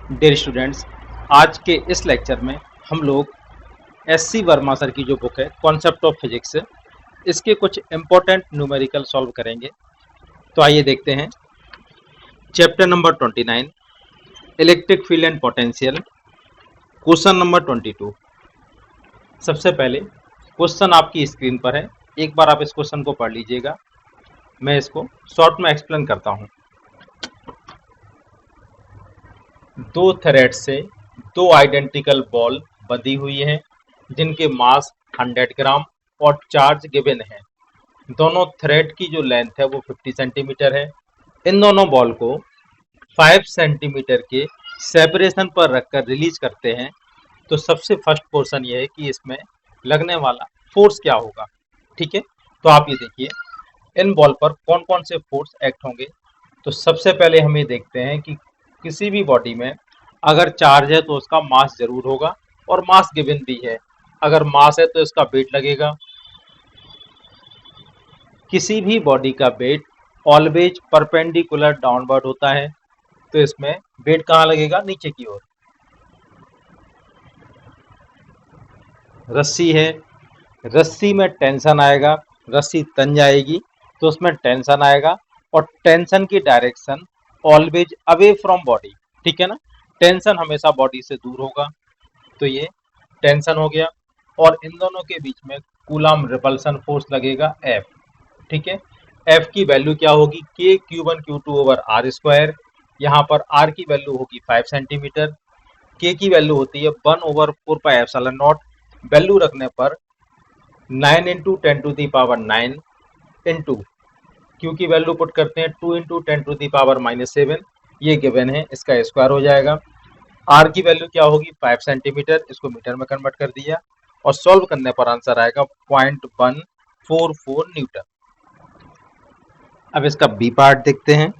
Dear students, आज के इस लेक्चर में हम लोग एससी वर्मा सर की जो बुक है कॉन्सेप्ट ऑफ फिजिक्स, इसके कुछ इम्पोर्टेंट न्यूमेरिकल सॉल्व करेंगे। तो आइए देखते हैं। Chapter number 29, electric field and potential, question number 22। सबसे पहले क्वेश्चन आपकी स्क्रीन पर है, एक बार आप इस क्वेश्चन को पढ़ लीजिएगा। मैं इसको शॉर्ट में एक्सप्लेन करता हूँ। दो थ्रेड से दो आइडेंटिकल बॉल बंधी हुई हैं जिनके मास 100 ग्राम और चार्ज गिवन है। दोनों थ्रेड की जो लेंथ है वो 50 सेंटीमीटर है। इन दोनों बॉल को 5 सेंटीमीटर के सेपरेशन पर रखकर रिलीज करते हैं। तो सबसे फर्स्ट पोर्शन ये है कि इसमें लगने वाला फोर्स क्या होगा। ठीक है, तो आप ये देखिए इन बॉल पर कौन कौन से फोर्स एक्ट होंगे। तो सबसे पहले हम ये देखते हैं कि किसी भी बॉडी में अगर चार्ज है तो उसका मास जरूर होगा और मास गिवन भी है। अगर मास है तो इसका वेट लगेगा। किसी भी बॉडी का वेट ऑलवेज परपेंडिकुलर डाउनवर्ड होता है, तो इसमें वेट कहाँ लगेगा? नीचे की ओर। रस्सी है, रस्सी में टेंशन आएगा, रस्सी तन जाएगी तो उसमें टेंशन आएगा और टेंशन की direction always away from body. ठीक है ना, टेंशन हमेशा बॉडी से दूर होगा। तो ये टेंशन हो गया और इन दोनों के बीच में कूलम रिपल्सन फोर्स लगेगा F। ठीक है, F की वैल्यू क्या होगी? के Q1 Q2 over R square. यहाँ पर R की वैल्यू होगी 5 सेंटीमीटर, K की वैल्यू होती है 1 over 4 pi epsilon naught. Value रखने पर 9 into 10 to the power 9 into Q की वैल्यू पुट करते हैं 2 इंटू 10 टू दी पावर -7, ये गिवन है, इसका स्क्वायर हो जाएगा। R की वैल्यू क्या होगी? 5 सेंटीमीटर, इसको मीटर में कन्वर्ट कर दिया और सॉल्व करने पर आंसर आएगा 0.144 न्यूटन। अब इसका बी पार्ट देखते हैं।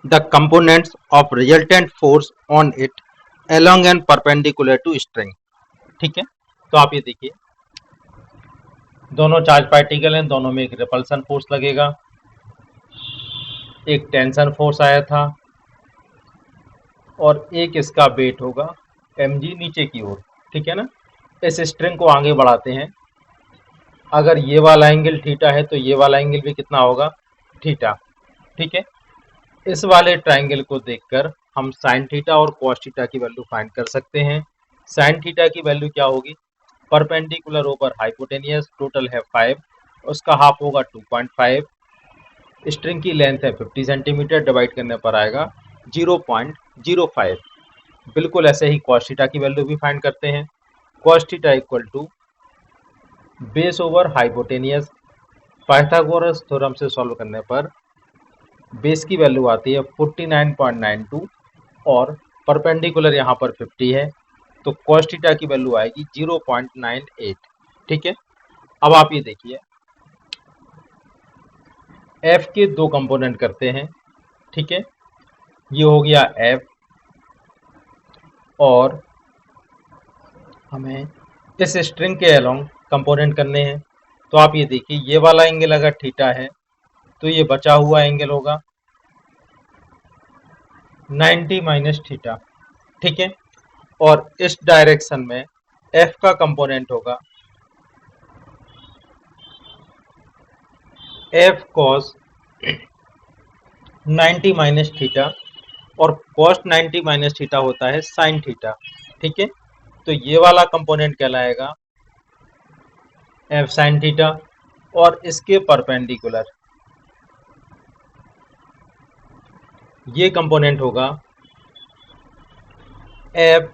The components of resultant force on it along and perpendicular to string. ठीक है, तो आप ये देखिए दोनों चार्ज पार्टिकल हैं, दोनों में एक रिपल्सन फोर्स लगेगा, एक टेंशन फोर्स आया था और एक इसका वेट होगा mg नीचे की ओर। ठीक है ना, इस स्ट्रिंग को आगे बढ़ाते हैं। अगर ये वाला एंगल थीटा है तो ये वाला एंगल भी कितना होगा? थीटा। ठीक है, इस वाले ट्राइंगल को देखकर हम साइन थीटा और कॉस थीटा की वैल्यू फाइंड कर सकते हैं। साइन थीटा की वैल्यू क्या होगी? परपेंडिकुलर ओवर हाइपोटेनियस, टोटल है 5, उसका हाफ होगा 2.5। स्ट्रिंग की लेंथ है 50 सेंटीमीटर, डिवाइड करने पर आएगा 0.05। बिल्कुल ऐसे ही कॉस थीटा की वैल्यू भी फाइंड करते हैं। Cos theta equal to base over hypotenuse. Pythagoras theorem से सॉल्व करने पर बेस की वैल्यू आती है 49.92 और परपेंडिकुलर यहाँ पर 50 है, तो कॉस थीटा की वैल्यू आएगी 0.98। ठीक है, अब आप ये देखिए F के दो कंपोनेंट करते हैं। ठीक है, ये हो गया F और हमें इस स्ट्रिंग के अलोंग कंपोनेंट करने हैं। तो आप ये देखिए ये वाला एंगल अगर थीटा है तो ये बचा हुआ एंगल होगा 90 माइनस थीटा। ठीक है, और इस डायरेक्शन में F का कंपोनेंट होगा F cos 90 माइनस थीटा और cos 90 माइनस थीटा होता है साइन थीटा। ठीक है, तो ये वाला कंपोनेंट कहलाएगा F साइन थीटा और इसके परपेंडिकुलर ये कंपोनेंट होगा F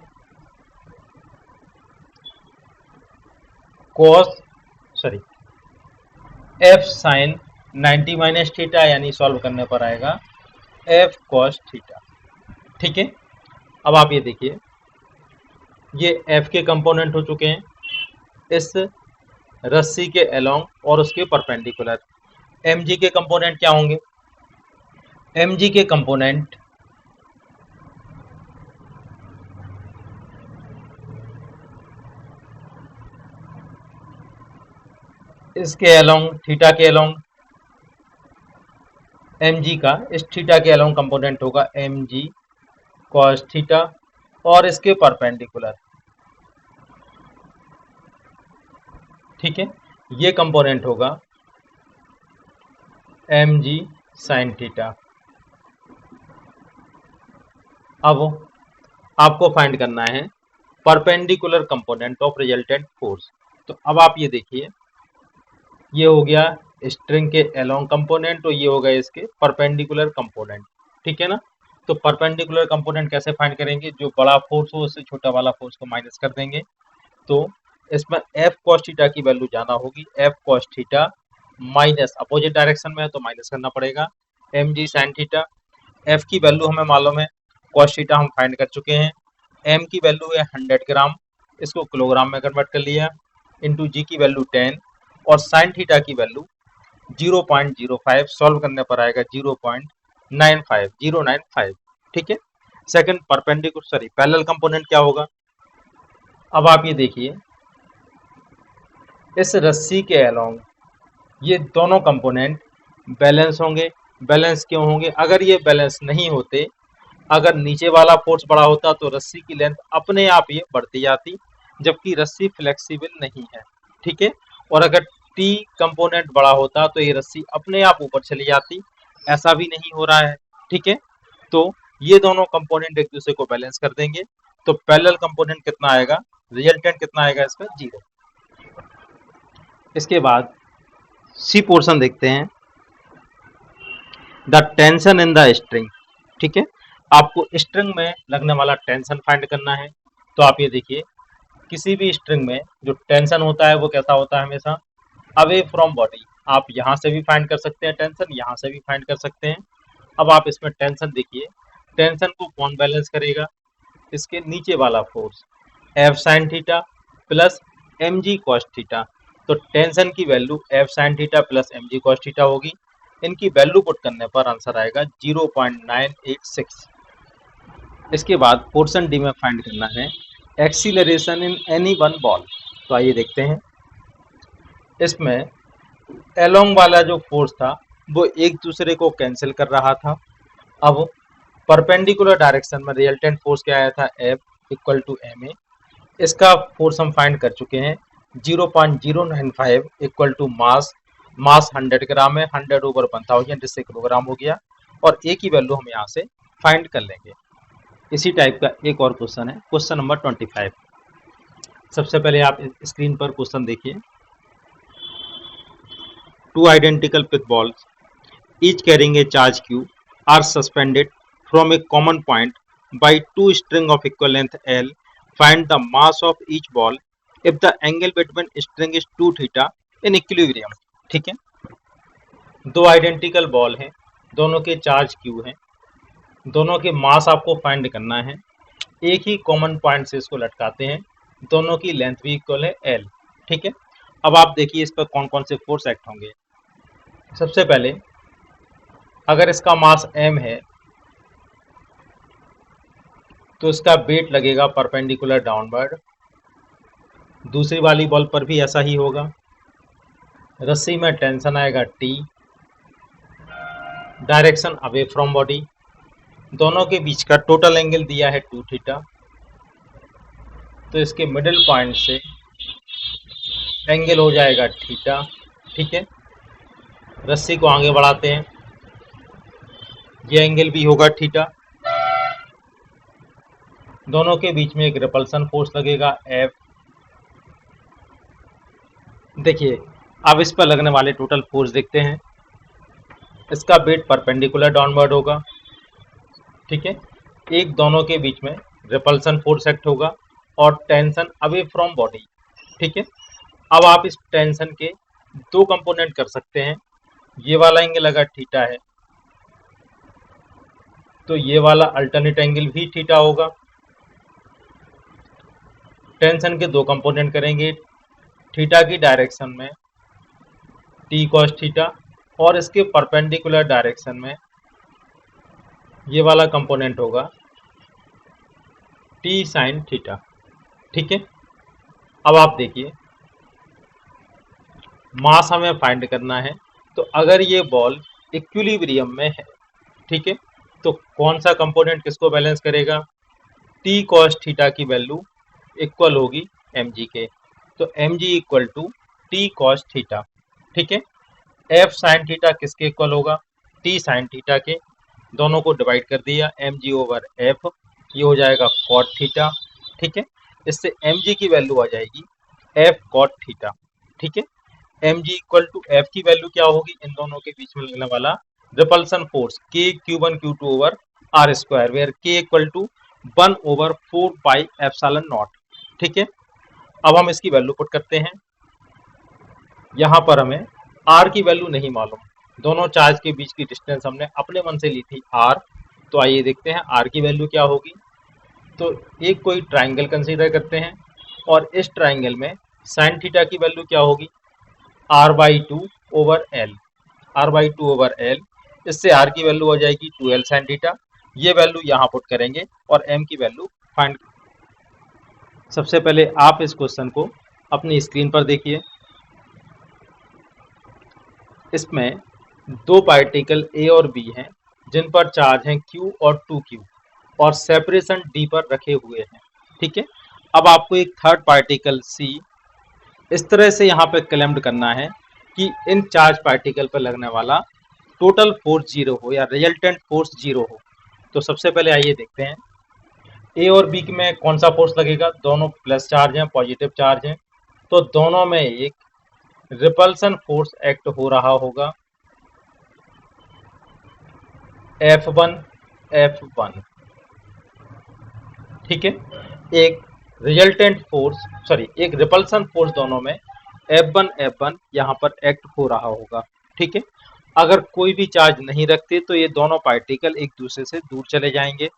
F sine 90 minus theta, यानी सॉल्व करने पर आएगा F cos थीटा। ठीक है, अब आप ये देखिए ये F के कंपोनेंट हो चुके हैं इस रस्सी के अलोंग और उसके परपेंडिकुलर। mg के कंपोनेंट क्या होंगे? mg के कंपोनेंट इसके अलोंग, थीटा के अलोंग, mg का इस थीटा के अलोंग कंपोनेंट होगा mg कॉस थीटा और इसके परपेंडिकुलर, ठीक है, ये कंपोनेंट होगा एम जी साइन थीटा। अब आपको फाइंड करना है perpendicular component of resultant force. तो अब आप ये देखिए, ये हो गया स्ट्रिंग के अलोंग कंपोनेंट और ये हो गए इसके परपेंडिकुलर कंपोनेंट, ठीक है ना। तो परपेंडिकुलर कंपोनेंट कैसे फाइंड करेंगे, जो बड़ा फोर्स हो उससे छोटा वाला फोर्स को माइनस कर देंगे। तो इसमें एफ कॉस थीटा की वैल्यू जाना होगी, F cos theta minus opposite direction में है तो माइनस करना पड़ेगा M G sine theta. F की वैल्यू हमें मालूम है, कॉस थीटा हम फाइंड कर चुके हैं। एम की वैल्यू है 100 ग्राम, इसको किलोग्राम में कन्वर्ट कर लिया, इंटू जी की वैल्यू 10 और साइन थीटा की वैल्यू 0.05, सॉल्व करने पर आएगा 0.95, ठीक है। Second perpendicular sorry parallel component क्या होगा, अब आप ये देखिए, इस रस्सी के अलोंग ये दोनों कंपोनेंट बैलेंस होंगे। बैलेंस क्यों होंगे, अगर ये बैलेंस नहीं होते, अगर नीचे वाला फोर्स बड़ा होता तो रस्सी की लेंथ अपने आप ये बढ़ती जाती, जबकि रस्सी फ्लेक्सिबल नहीं है, ठीक है। और अगर टी कंपोनेंट बड़ा होता तो ये रस्सी अपने आप ऊपर चली जाती, ऐसा भी नहीं हो रहा है, ठीक है। तो ये दोनों कंपोनेंट एक दूसरे को बैलेंस कर देंगे, तो पैरेलल कंपोनेंट कितना आएगा, रिजल्टेंट कितना आएगा इसका 0। इसके बाद सी पोर्शन देखते हैं, the tension in the string, ठीक है। आपको स्ट्रिंग में लगने वाला टेंशन फाइंड करना है। तो आप ये देखिए, किसी भी स्ट्रिंग में जो टेंशन होता है वो कैसा होता है, हमेशा अवे फ्रॉम बॉडी। आप यहाँ से भी फाइंड कर सकते हैं टेंशन, यहाँ से भी फाइंड कर सकते हैं। अब आप इसमें टेंशन देखिए, टेंशन को कौन बैलेंस करेगा, इसके नीचे वाला force F sine theta plus M G cos theta. तो टेंशन की value F sine theta plus M G cos theta होगी। इनकी वैल्यू पुट करने पर आंसर आएगा 0.986। इसके बाद पोर्शन डी में फाइंड करना है acceleration in any one ball. तो आइए देखते हैं, इसमें एलोंग वाला जो फोर्स था वो एक दूसरे को कैंसिल कर रहा था। अब परपेंडिकुलर डायरेक्शन में रिजल्टेंट फोर्स क्या आया था, F equal to M A. इसका फोर्स हम फाइंड कर चुके हैं 0.095 इक्वल टू मास, मास 100 ग्राम है, 100 ओवर 1000 जिससे किलोग्राम हो गया, और ए की वैल्यू हम यहाँ से फाइंड कर लेंगे। इसी टाइप का एक और क्वेश्चन है, क्वेश्चन नंबर 25। सबसे पहले आप स्क्रीन पर क्वेश्चन देखिए, two identical pith balls each carrying a charge q are suspended from a common point by two string of equal length L. Find the mass of each ball if the angle between string is 2 theta in equilibrium। ठीक है, दो identical ball हैं, दोनों के charge q हैं, दोनों के मास आपको फाइंड करना है। एक ही कॉमन पॉइंट से इसको लटकाते हैं, दोनों की लेंथ भी इक्वल है L, ठीक है। अब आप देखिए इस पर कौन कौन से फोर्स एक्ट होंगे। सबसे पहले अगर इसका मास m है तो इसका वेट लगेगा परपेंडिकुलर डाउनवर्ड। दूसरी वाली बॉल पर भी ऐसा ही होगा। रस्सी में टेंशन आएगा T, direction away from body, दोनों के बीच का टोटल एंगल दिया है 2 थीटा। तो इसके मिडिल पॉइंट से एंगल हो जाएगा थीटा, ठीक है। रस्सी को आगे बढ़ाते हैं, ये एंगल भी होगा थीटा। दोनों के बीच में एक रिपल्सन फोर्स लगेगा F। देखिए अब इस पर लगने वाले टोटल फोर्स देखते हैं। इसका वेट परपेंडिकुलर डाउनवर्ड होगा, ठीक है। एक दोनों के बीच में रिपल्सन फोर्स एक्ट होगा और टेंशन अवे फ्रॉम बॉडी, ठीक है। अब आप इस टेंशन के दो कंपोनेंट कर सकते हैं। ये वाला एंगल अगर थीटा है तो ये वाला अल्टरनेट एंगल भी थीटा होगा। टेंशन के दो कंपोनेंट करेंगे, थीटा की डायरेक्शन में टी कॉस थीटा और इसके परपेंडिकुलर डायरेक्शन में ये वाला कंपोनेंट होगा टी साइन थीटा, ठीक है। अब आप देखिए मास हमें फाइंड करना है, तो अगर ये बॉल इक्विलिब्रियम में है, ठीक है, तो कौन सा कंपोनेंट किसको बैलेंस करेगा? टी कॉस थीटा की वैल्यू इक्वल होगी एम जी के, तो M G equal to T cos theta. ठीक है, एफ साइन थीटा किसके इक्वल होगा? टी साइन थीटा के। दोनों को डिवाइड कर दिया, एम जी ओवर एफ, ये हो जाएगा कॉट थीटा। ठीक है, इससे एम जी की वैल्यू आ जाएगी एफ कॉट थीटा। ठीक है, M G equal to F की वैल्यू क्या होगी? इन दोनों के बीच में लगने वाला repulsion force K Q one Q two over R square, where K equal to 1/4 pi epsilon naught. ठीक है, अब हम इसकी वैल्यू पुट करते हैं। यहाँ पर हमें आर की वैल्यू नहीं मालूम, दोनों चार्ज के बीच की डिस्टेंस हमने अपने मन से ली थी आर, तो आइए देखते हैं आर की वैल्यू क्या होगी। तो एक कोई ट्राइंगल कंसीडर करते हैं और इस ट्राइंगल में साइन थीटा की वैल्यू क्या होगी? r/2 over L, r/2 over L. इससे r की वैल्यू हो जाएगी 2l साइन थीटा। ये वैल्यू यहाँ पुट करेंगे और m की वैल्यू फाइंड। सबसे पहले आप इस क्वेश्चन को अपनी स्क्रीन पर देखिए। इसमें दो पार्टिकल ए और बी हैं जिन पर चार्ज हैं q और 2q और सेपरेशन d पर रखे हुए हैं। ठीक है, अब आपको एक थर्ड पार्टिकल c इस तरह से यहाँ पे क्लेम्ड करना है कि इन चार्ज पार्टिकल पर लगने वाला टोटल फोर्स जीरो हो या रिजल्टेंट फोर्स जीरो हो। तो सबसे पहले आइए देखते हैं ए और बी में कौन सा फोर्स लगेगा। दोनों प्लस चार्ज हैं, पॉजिटिव चार्ज हैं, तो दोनों में एक रिपल्सन फोर्स एक्ट हो रहा होगा F1 F1। ठीक है, एक रिजल्टेंट फोर्स एक रिपल्सन फोर्स दोनों में F1 F1 यहाँ पर एक्ट हो रहा होगा। ठीक है, अगर कोई भी चार्ज नहीं रखते तो ये दोनों पार्टिकल एक दूसरे से दूर चले जाएंगे।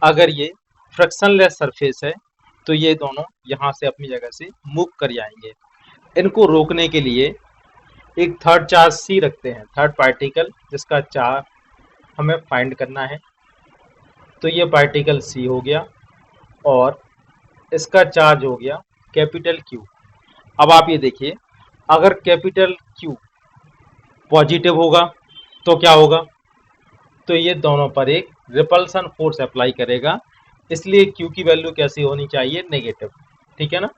अगर ये फ्रिक्शनलेस सरफेस है तो ये दोनों यहाँ से अपनी जगह से मूव कर जाएंगे। इनको रोकने के लिए एक थर्ड चार्ज सी रखते हैं, थर्ड पार्टिकल जिसका चार्ज हमें फाइंड करना है। तो ये पार्टिकल सी हो गया और इसका चार्ज हो गया कैपिटल क्यू। अब आप ये देखिए, अगर कैपिटल क्यू पॉजिटिव होगा तो क्या होगा? तो ये दोनों पर एक रिपल्सन फोर्स अप्लाई करेगा, इसलिए क्यू की वैल्यू कैसी होनी चाहिए? नेगेटिव। ठीक है ना,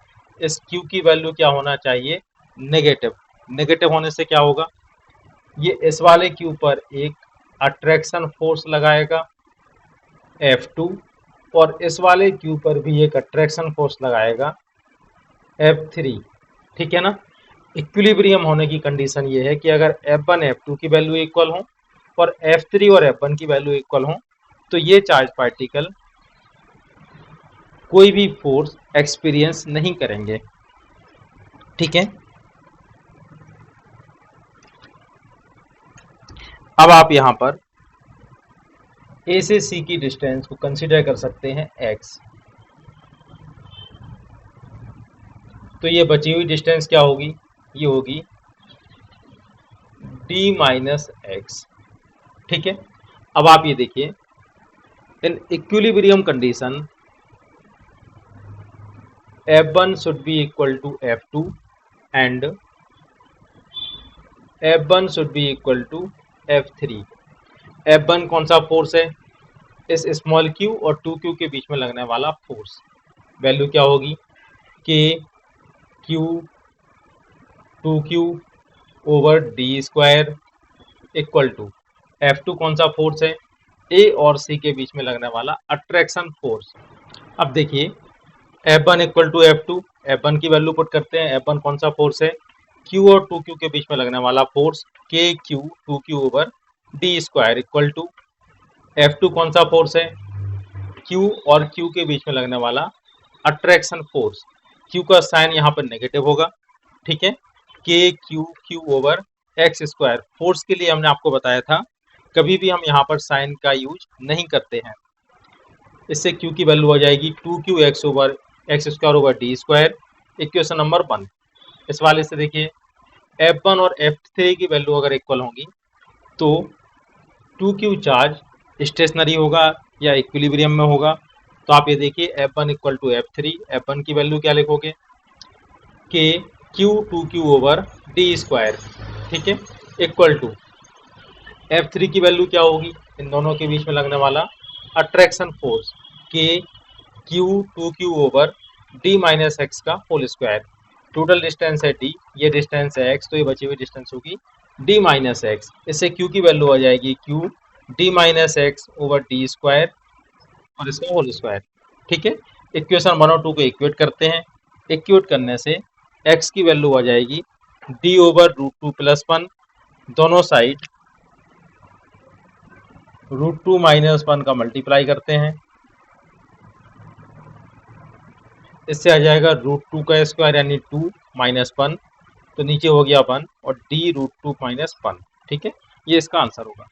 इस क्यू की वैल्यू क्या होना चाहिए? नेगेटिव। नेगेटिव होने से क्या होगा? ये इस वाले क्यू पर एक अट्रैक्शन फोर्स लगाएगा F2 और इस वाले क्यू पर भी एक अट्रैक्शन फोर्स लगाएगा F3। ठीक है ना, इक्विलिब्रियम होने की कंडीशन ये है कि अगर F1 F2 की वैल्यू इक्वल हो और F3 और F1 की वैल्यू इक्वल हो तो ये चार्ज पार्टिकल कोई भी फोर्स एक्सपीरियंस नहीं करेंगे। ठीक है, अब आप यहाँ पर ए से सी की डिस्टेंस को कंसीडर कर सकते हैं x। तो ये बची हुई डिस्टेंस क्या होगी? ये होगी d माइनस एक्स। ठीक है, अब आप ये देखिए, in equilibrium condition F1 should be equal to F2 and F1 should be equal to F3। F1 कौन सा फोर्स है? इस स्मॉल q और 2q के बीच में लगने वाला फोर्स, वैल्यू क्या होगी? k q 2q over D square equal to F2 कौन सा फोर्स है? A और C के बीच में लगने वाला अट्रैक्शन फोर्स। अब देखिए, F1 equal to F2, F1 की वैल्यू पुट करते हैं। F1 कौन सा फोर्स है? Q और 2Q के बीच में लगने वाला फोर्स KQ 2Q over D square equal to F2 कौन सा फोर्स है? Q और Q के बीच में लगने वाला अट्रैक्शन फोर्स। Q का साइन यहाँ पर नेगेटिव होगा। ठीक है, KQ over x square. Force के लिए हमने आपको बताया था कभी भी हम यहाँ पर साइन का यूज नहीं करते हैं। इससे Q की वैल्यू आ जाएगी 2QX over x square over D square, equation number 1। इस वाले से देखिए, F1 और F3 की वैल्यू अगर इक्वल होंगी तो 2Q चार्ज स्टेशनरी होगा या इक्विलिब्रियम में होगा। तो आप ये देखिए, F1 equal to F3, F1 की वैल्यू क्या लिखोगे? के Q 2Q over D square. ठीक है, इक्वल टू F3 की वैल्यू क्या होगी? इन दोनों के बीच में लगने वाला अट्रैक्शन फोर्स के Q2Q over d minus x का होल स्क्वायर। टोटल डिस्टेंस है d, ये डिस्टेंस है x, तो ये बची हुई डिस्टेंस होगी d माइनस एक्स। इससे q की वैल्यू आ जाएगी q d minus x over D square और इसका होल स्क्वायर। ठीक है, इक्वेशन 1 और 2 को इक्वेट करते हैं। इक्वेट करने से x की वैल्यू आ जाएगी d over root two plus one, दोनों side root two minus one का मल्टीप्लाई करते हैं, इससे आ जाएगा रूट टू का स्क्वायर यानी टू माइनस वन, तो नीचे हो गया वन और D root two minus one. ठीक है, ये इसका आंसर होगा।